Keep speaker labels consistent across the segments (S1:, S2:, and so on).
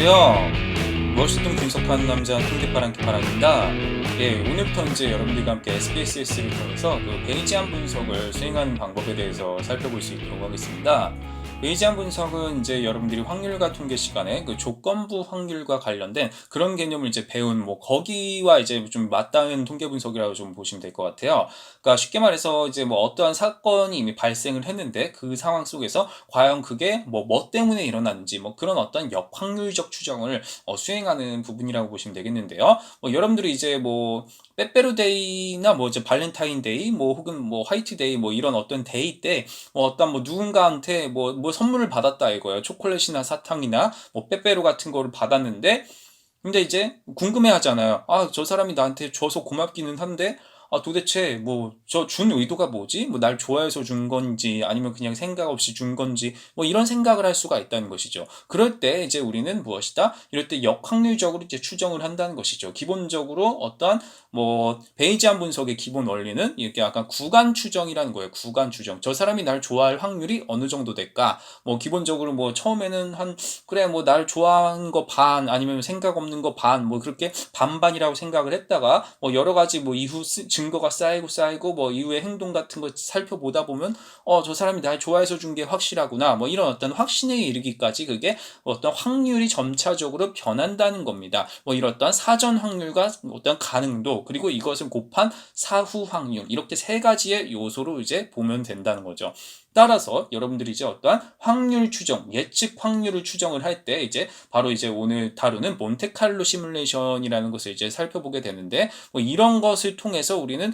S1: 안녕하세요. 무엇이든 분석하는 남자 통계파랑입니다. 오늘부터 이제 여러분들과 함께 SPSS를 통해서 그 베이지안 분석을 수행하는 방법에 대해서 살펴볼 수 있도록 하겠습니다. 베이지안 분석은 이제 여러분들이 확률과 통계 시간에 그 조건부 확률과 관련된 그런 개념을 이제 배운 거기와 이제 좀 맞닿은 통계 분석이라고 좀 보시면 될 것 같아요. 그러니까 쉽게 말해서 이제 어떠한 사건이 이미 발생을 했는데 그 상황 속에서 과연 그게 뭐 때문에 일어났는지 그런 어떤 역확률적 추정을 수행하는 부분이라고 보시면 되겠는데요. 여러분들이 이제 빼빼로데이나 이제 발렌타인데이 혹은 화이트데이 이런 어떤 데이 때 어떤 누군가한테 선물을 받았다 이거예요. 초콜릿이나 사탕이나 빼빼로 같은 거를 받았는데 근데 이제 궁금해 하잖아요. 저 사람이 나한테 줘서 고맙기는 한데 도대체 저 준 의도가 뭐지? 날 좋아해서 준 건지 아니면 그냥 생각 없이 준 건지 이런 생각을 할 수가 있다는 것이죠. 그럴 때 이제 우리는 무엇이다? 이럴 때 역확률적으로 이제 추정을 한다는 것이죠. 기본적으로 어떤 베이지안 분석의 기본 원리는 이렇게 약간 구간 추정이라는 거예요. 구간 추정. 저 사람이 날 좋아할 확률이 어느 정도 될까? 기본적으로 처음에는 그래 날 좋아하는 거 반 아니면 생각 없는 거 반 그렇게 반반이라고 생각을 했다가 여러 가지 이후 증거가 쌓이고 이후의 행동 같은 거 살펴보다 보면 저 사람이 날 좋아해서 준 게 확실하구나 이런 어떤 확신에 이르기까지 그게 어떤 확률이 점차적으로 변한다는 겁니다. 이런 어떤 사전 확률과 어떤 가능도 그리고 이것을 곱한 사후 확률 이렇게 세 가지의 요소로 이제 보면 된다는 거죠. 따라서 여러분들이 이제 어떠한 확률 추정, 예측 확률을 추정을 할 때 이제 바로 이제 오늘 다루는 몬테칼로 시뮬레이션이라는 것을 이제 살펴보게 되는데 이런 것을 통해서 우리는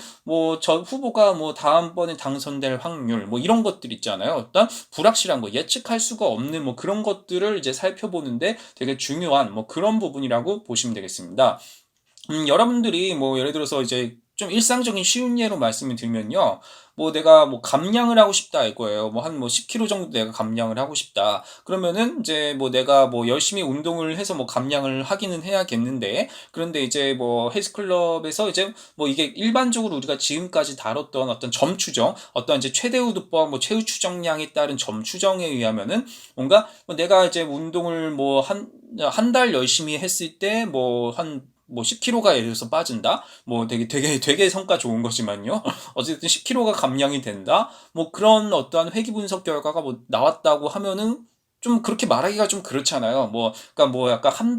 S1: 저 후보가 다음번에 당선될 확률 이런 것들 있잖아요. 어떤 불확실한 거, 예측할 수가 없는 그런 것들을 이제 살펴보는데 되게 중요한 그런 부분이라고 보시면 되겠습니다. 여러분들이 예를 들어서 이제 좀 일상적인 쉬운 예로 말씀을 드리면요. 내가 감량을 하고 싶다 이거예요. 한 10kg 정도 내가 감량을 하고 싶다. 그러면은 이제 내가 열심히 운동을 해서 감량을 하기는 해야겠는데 그런데 이제 헬스클럽에서 이제 이게 일반적으로 우리가 지금까지 다뤘던 어떤 점 추정, 어떤 이제 최대우도법, 최후 추정량에 따른 점 추정에 의하면은 뭔가 내가 이제 운동을 한 달 열심히 했을 때 한 10kg가 예를 들어서 빠진다? 되게 성과 좋은 거지만요. 어쨌든 10kg가 감량이 된다? 그런 어떠한 회귀 분석 결과가 나왔다고 하면은 좀 그렇게 말하기가 좀 그렇잖아요. 그러니까 약간 한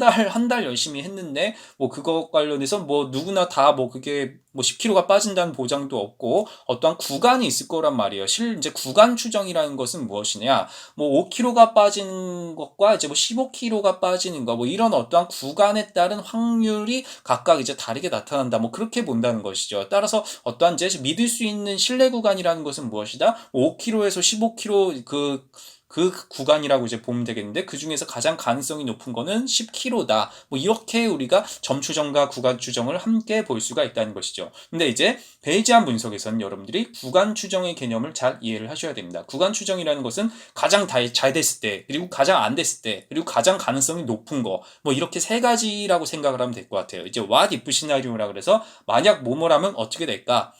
S1: 달 열심히 했는데, 그거 관련해서 누구나 다 그게 10kg가 빠진다는 보장도 없고, 어떠한 구간이 있을 거란 말이에요. 이제 구간 추정이라는 것은 무엇이냐? 5kg가 빠지는 것과 이제 15kg가 빠지는 거, 이런 어떠한 구간에 따른 확률이 각각 이제 다르게 나타난다. 그렇게 본다는 것이죠. 따라서 어떠한 이제 믿을 수 있는 신뢰 구간이라는 것은 무엇이다? 5kg에서 15kg 그 구간이라고 이제 보면 되겠는데 그 중에서 가장 가능성이 높은 거는 10kg다. 이렇게 우리가 점 추정과 구간 추정을 함께 볼 수가 있다는 것이죠. 근데 이제 베이지안 분석에서는 여러분들이 구간 추정의 개념을 잘 이해를 하셔야 됩니다. 구간 추정이라는 것은 가장 잘 됐을 때, 그리고 가장 안 됐을 때, 그리고 가장 가능성이 높은 거, 이렇게 세 가지라고 생각을 하면 될 것 같아요. 이제 what if 시나리오라 그래서 만약 뭐뭐라면 어떻게 될까?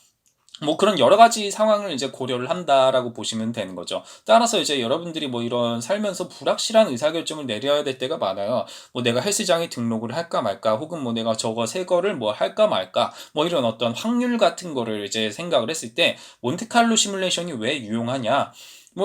S1: 그런 여러 가지 상황을 이제 고려를 한다라고 보시면 되는 거죠. 따라서 이제 여러분들이 이런 살면서 불확실한 의사결정을 내려야 될 때가 많아요. 내가 헬스장에 등록을 할까 말까, 혹은 내가 저거 새 거를 할까 말까, 이런 어떤 확률 같은 거를 이제 생각을 했을 때, 몬테칼로 시뮬레이션이 왜 유용하냐?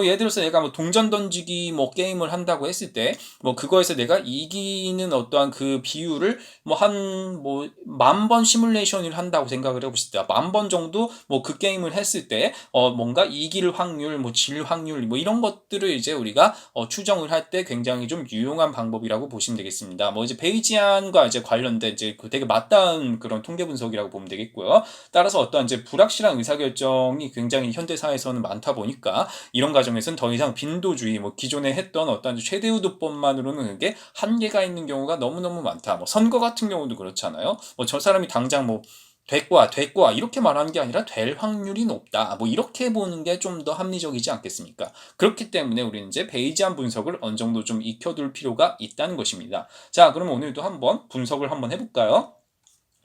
S1: 예를 들어서 내가 동전 던지기 게임을 한다고 했을 때, 그거에서 내가 이기는 어떠한 그 비율을 한 10,000번 시뮬레이션을 한다고 생각을 해보실 때, 10,000번 정도 그 게임을 했을 때, 뭔가 이길 확률, 질 확률, 이런 것들을 이제 우리가 추정을 할 때 굉장히 좀 유용한 방법이라고 보시면 되겠습니다. 이제 베이지안과 이제 관련된 이제 되게 맞닿은 그런 통계 분석이라고 보면 되겠고요. 따라서 어떤 이제 불확실한 의사결정이 굉장히 현대사에서는 많다 보니까 이런 과정에서는 더 이상 빈도주의, 기존에 했던 어떤 최대우도법만으로는 그게 한계가 있는 경우가 너무너무 많다. 선거 같은 경우도 그렇잖아요. 저 사람이 당장 됐고 이렇게 말하는 게 아니라 될 확률이 높다. 이렇게 보는 게 좀 더 합리적이지 않겠습니까? 그렇기 때문에 우리는 이제 베이지안 분석을 어느 정도 좀 익혀둘 필요가 있다는 것입니다. 자, 그럼 오늘도 한번 분석을 한번 해볼까요?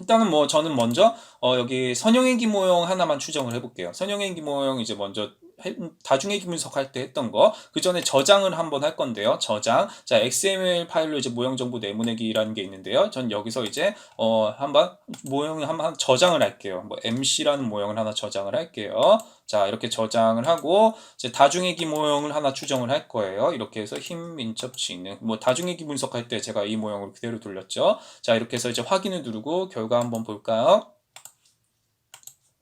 S1: 일단은 저는 먼저 여기 선형의 기모형 하나만 추정을 해볼게요. 선형의 기모형 이제 먼저 다중회귀 분석할 때 했던 거, 그 전에 저장을 한번 할 건데요. 저장. 자, XML 파일로 이제 모형 정보 내보내기라는 게 있는데요. 전 여기서 이제 한번 모형을 한번 저장을 할게요. 뭐 MC라는 모형을 하나 저장을 할게요. 자, 이렇게 저장을 하고 이제 다중회귀 모형을 하나 추정을 할 거예요. 이렇게 해서 힘, 민첩, 지능. 뭐 다중회귀 분석할 때 제가 이 모형을 그대로 돌렸죠. 자, 이렇게 해서 이제 확인을 누르고 결과 한번 볼까요?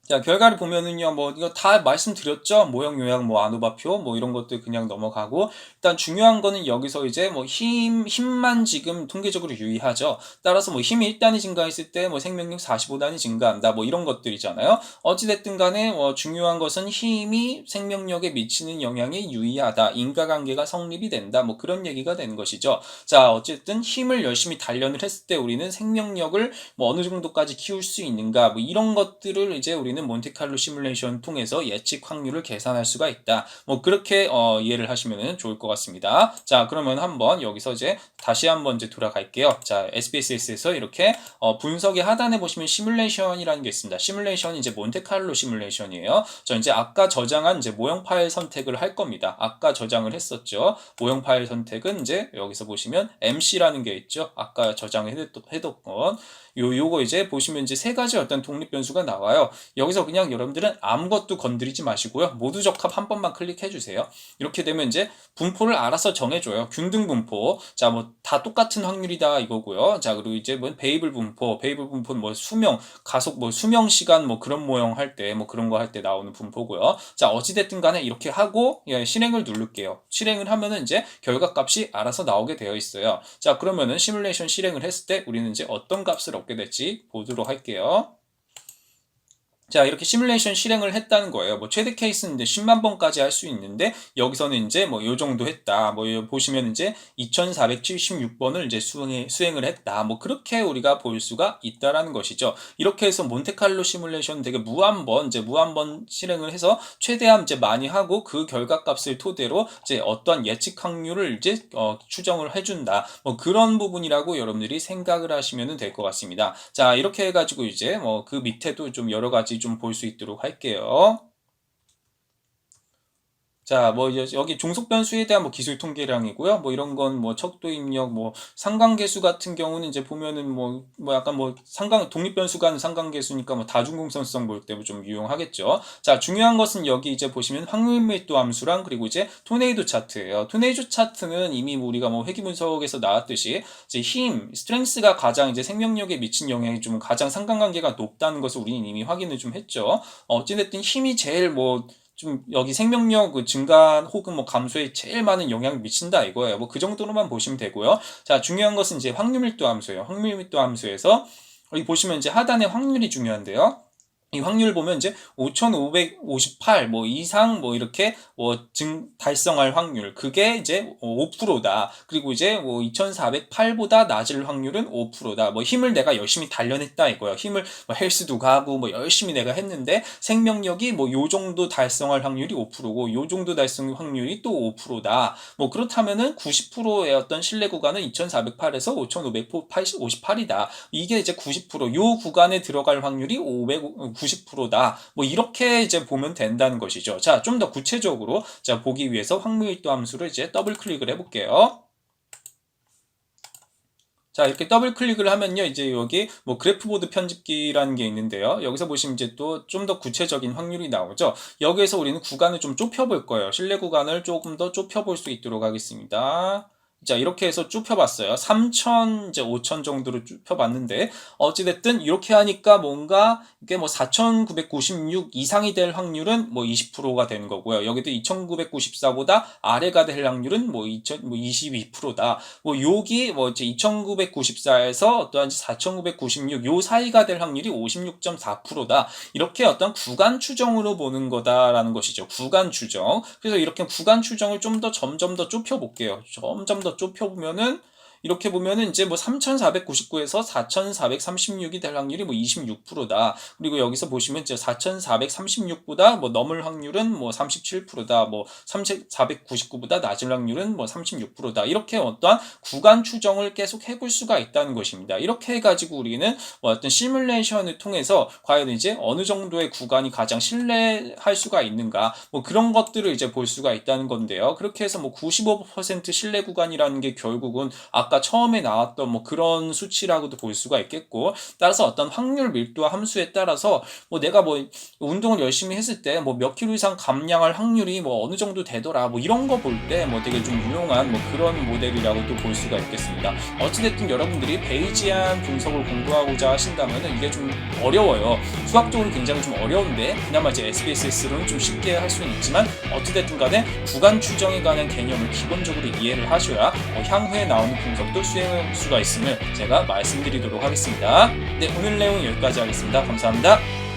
S1: 자, 결과를 보면은요, 뭐, 이거 다 말씀드렸죠? 모형 요약, 뭐, 아누바표, 뭐, 이런 것들 그냥 넘어가고, 일단 중요한 거는 여기서 이제 뭐, 힘만 지금 통계적으로 유의하죠. 따라서 뭐, 힘이 1단위 증가했을 때, 뭐, 생명력 45단위 증가한다, 뭐, 이런 것들이잖아요. 어찌됐든 간에, 중요한 것은 힘이 생명력에 미치는 영향이 유의하다, 인과관계가 성립이 된다, 뭐, 그런 얘기가 되는 것이죠. 자, 어쨌든 힘을 열심히 단련을 했을 때 우리는 생명력을 뭐, 어느 정도까지 키울 수 있는가, 뭐, 이런 것들을 이제 우리는 몬테칼로 시뮬레이션 통해서 예측 확률을 계산할 수가 있다. 뭐 그렇게 이해를 하시면 좋을 것 같습니다. 자, 그러면 한번 여기서 이제 다시 한번 이제 돌아갈게요. 자, SPSS에서 이렇게 분석의 하단에 보시면 시뮬레이션이라는 게 있습니다. 시뮬레이션이 이제 몬테칼로 시뮬레이션이에요. 저 이제 아까 저장한 이제 모형 파일 선택을 할 겁니다. 아까 저장을 했었죠. 모형 파일 선택은 이제 여기서 보시면 MC라는 게 있죠. 아까 저장을 해뒀건 요거 이제 보시면 이제 세 가지 어떤 독립 변수가 나와요. 여기서 그냥 여러분들은 아무것도 건드리지 마시고요. 모두 적합 한 번만 클릭해 주세요. 이렇게 되면 이제 분포를 알아서 정해줘요. 균등 분포. 자, 뭐 다 똑같은 확률이다 이거고요. 자, 그리고 이제 뭐 베이블 분포는 뭐 수명, 가속, 뭐 수명 시간 뭐 그런 모형 할 때 뭐 그런 거 할 때 나오는 분포고요. 자, 어찌됐든 간에 이렇게 하고 실행을 누를게요. 실행을 하면은 이제 결과값이 알아서 나오게 되어 있어요. 자, 그러면은 시뮬레이션 실행을 했을 때 우리는 이제 어떤 값을 얻게 될지 보도록 할게요. 자, 이렇게 시뮬레이션 실행을 했다는 거예요. 뭐 최대 케이스는 이제 10만 번까지 할 수 있는데 여기서는 이제 뭐 요 정도 했다. 뭐 보시면 이제 2476번을 이제 수행을 했다. 뭐 그렇게 우리가 볼 수가 있다라는 것이죠. 이렇게 해서 몬테칼로 시뮬레이션 되게 무한번 실행을 해서 최대한 이제 많이 하고 그 결과값을 토대로 이제 어떤 예측 확률을 이제 추정을 해준다. 뭐 그런 부분이라고 여러분들이 생각을 하시면 될 것 같습니다. 자, 이렇게 해가지고 이제 뭐 그 밑에도 좀 여러 가지 좀 볼 수 있도록 할게요. 자, 뭐 여기 종속 변수에 대한 뭐 기술 통계량이고요. 뭐 이런 건 뭐 척도 입력, 뭐 상관계수 같은 경우는 이제 보면은 뭐 약간 뭐 독립 변수가 상관계수니까 뭐 다중공선성 볼 때 좀 유용하겠죠. 자, 중요한 것은 여기 이제 보시면 확률 밀도 함수랑 그리고 이제 토네이도 차트예요. 토네이도 차트는 이미 우리가 뭐 회귀 분석에서 나왔듯이 이제 스트렝스가 가장 이제 생명력에 미친 영향이 좀 가장 상관관계가 높다는 것을 우리는 이미 확인을 좀 했죠. 어찌됐든 힘이 제일 좀 여기 생명력 증가 혹은 뭐 감소에 제일 많은 영향을 미친다 이거예요. 뭐 그 정도로만 보시면 되고요. 자, 중요한 것은 이제 확률 밀도 함수예요. 확률 밀도 함수에서 여기 보시면 이제 하단에 확률이 중요한데요. 이 확률 보면 이제 5558 뭐 이상 뭐 이렇게 달성할 확률 그게 이제 5%다. 그리고 이제 2408보다 낮을 확률은 5%다. 뭐 힘을 내가 열심히 단련했다 이거야. 힘을 뭐 헬스도 가고 뭐 열심히 내가 했는데 생명력이 뭐 요 정도 달성할 확률이 5%고 요 정도 달성 확률이 또 5%다. 뭐 그렇다면은 90%의 어떤 신뢰 구간은 2408에서 5558이다. 이게 이제 90%요 구간에 들어갈 확률이 90%다. 뭐 이렇게 이제 보면 된다는 것이죠. 자, 좀 더 구체적으로 자 보기 위해서 확률밀도 함수를 이제 더블 클릭을 해볼게요. 자, 이렇게 더블 클릭을 하면요, 이제 여기 뭐 그래프보드 편집기라는 게 있는데요. 여기서 보시면 이제 또 좀 더 구체적인 확률이 나오죠. 여기에서 우리는 구간을 좀 좁혀볼 거예요. 신뢰 구간을 조금 더 좁혀볼 수 있도록 하겠습니다. 자, 이렇게 해서 좁혀봤어요. 3,000, 이제 5,000 정도로 좁혀봤는데, 어찌됐든, 이렇게 하니까 뭔가, 이게 뭐 4,996 이상이 될 확률은 뭐 20%가 되는 거고요. 여기도 2,994보다 아래가 될 확률은 뭐 22%다. 뭐 여기 뭐 이제 2,994에서 어떠한 4,996 요 사이가 될 확률이 56.4%다. 이렇게 어떤 구간 추정으로 보는 거다라는 것이죠. 구간 추정. 그래서 이렇게 구간 추정을 좀 더 점점 더 좁혀볼게요. 점점 더 좁혀보면은 이렇게 보면은 이제 뭐 3,499에서 4,436이 될 확률이 뭐 26%다. 그리고 여기서 보시면 이제 4,436보다 뭐 넘을 확률은 뭐 37%다. 뭐 3,499보다 낮을 확률은 뭐 36%다. 이렇게 어떠한 구간 추정을 계속 해볼 수가 있다는 것입니다. 이렇게 해가지고 우리는 뭐 어떤 시뮬레이션을 통해서 과연 이제 어느 정도의 구간이 가장 신뢰할 수가 있는가, 뭐 그런 것들을 이제 볼 수가 있다는 건데요. 그렇게 해서 뭐 95% 신뢰 구간이라는 게 결국은 아까 처음에 나왔던 뭐 그런 수치라고도 볼 수가 있겠고, 따라서 어떤 확률 밀도와 함수에 따라서 뭐 내가 뭐 운동을 열심히 했을 때 뭐 몇 킬로 이상 감량할 확률이 뭐 어느 정도 되더라, 뭐 이런 거 볼 때 뭐 되게 좀 유용한 뭐 그런 모델이라고도 볼 수가 있겠습니다. 어찌됐든 여러분들이 베이지안 분석을 공부하고자 하신다면은 이게 좀 어려워요. 수학적으로 굉장히 좀 어려운데 그나마 이제 SPSS로는 좀 쉽게 할 수는 있지만, 어찌됐든 간에 구간 추정에 관한 개념을 기본적으로 이해를 하셔야 향후에 나오는 분석도 수행할 수가 있음을 제가 말씀드리도록 하겠습니다. 네, 오늘 내용 여기까지 하겠습니다. 감사합니다.